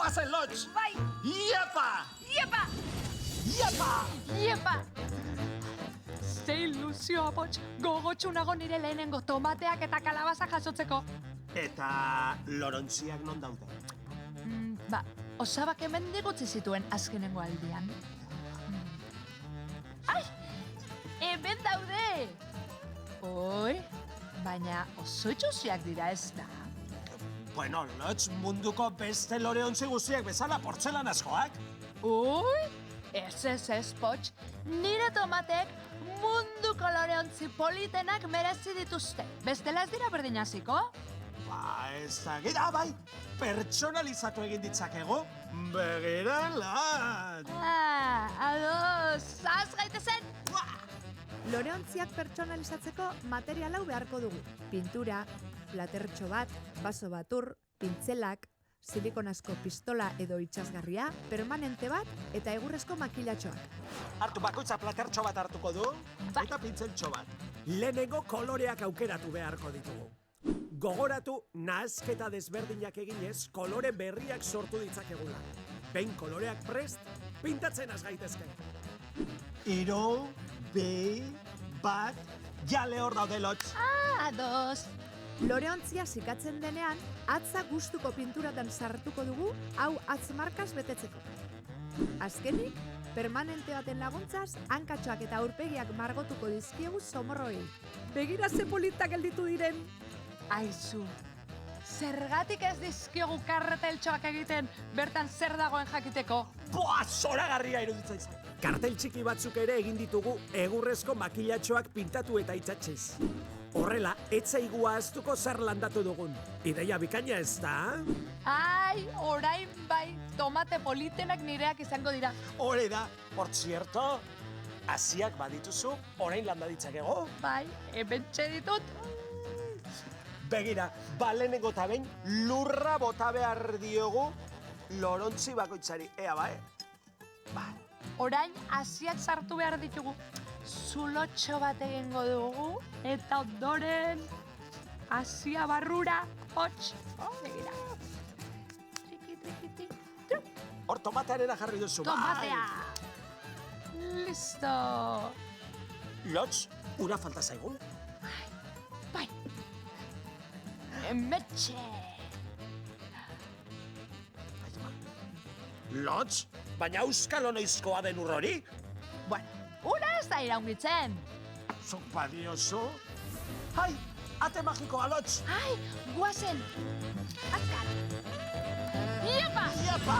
Goazen, Lotx! Bai! Iepa! Iepa! Iepa! Iepa! Ze ilusioa, Poch! Gogotsu nago nire lehenengo tomateak eta kalabaza jasotzeko. Eta lorontziak non daude? Osabak hemen digutzi zituen azkenengo aldian. Ai! Hemen daude! Oi, baina oso itxusiak dira ez da. Bueno, Lotx, munduko beste loreontzi guztiak bezala portzelanazkoak. Oi, ez, Poch. Nire tomatek munduko loreontzi politenak merezi dituzte. Bestela ez dira berdinaziko? Ba, ez da, gira, bai, pertsonalizatu egin ditzakegu. Begira, Lotx! Ados, zaz gaitezen! Loreontziak pertsonalizatzeko material hau beharko dugu. Pintura, platertxo bat, baso batur, pintzelak, silikonazko pistola edo itxasgarria, permanente bat eta egurrezko makilatxoak. Hartu bakoitza platertxo bat hartuko du, Bai. eta pintzeltxo bat. Lehenengo koloreak aukeratu beharko ditugu. Gogoratu, nahasketa desberdinak eginez, kolore berriak sortu ditzakegula. Behin koloreak prest, pintatzen az gaitezke. Hiru, bi, bat, jale hor daude, Lotx. Ados! Loreontzia zikatzen denean, atza gustuko pinturatan sartuko dugu, hau atzmarkaz betetzeko. Azkenik, permanente baten laguntzaz, hankatxoak eta aurpegiak margotuko dizkiegu somorroi. Begira ze politak gelditu diren! Aizu, zergatik ez dizkiogu karteltxoak egiten bertan zer dagoen jakiteko? Boa, zoragarria iruditzen zait. Kartel txiki batzuk ere egin ditugu egurrezko makilatxoak pintatu eta itxatxiz. Horrela, etzaigu ahaztuko zer landatu dugun. Ideia bikaina ez da? Ai, orain bai, tomate politenak nireak izango dira. Hore da, por cierto, hasiak badituzu, orain landa ditzakego. Bai, hementxe ditut. Begira, balenengo eta behin lurra bota behar diogu lorontzi bakoitzari, ea bai? Bai. Orain hasiak sartu behar ditugu. Zulotxo bat egingo dugu, eta ondoren hasia barrura, Poch. Begira. Triki, Hor tomatearena jarri duzu, tomatea! Listo! Lotx, ura falta zaigu. Bai! Emetxe! Lotx, baina euskal honoizkoa den urrori? Bueno, ura ez da iraungitzen! Zuk badiozu? Hai, ate magikoa, Lotx! Ai, guazen! Azkar! Iepa! Iepa!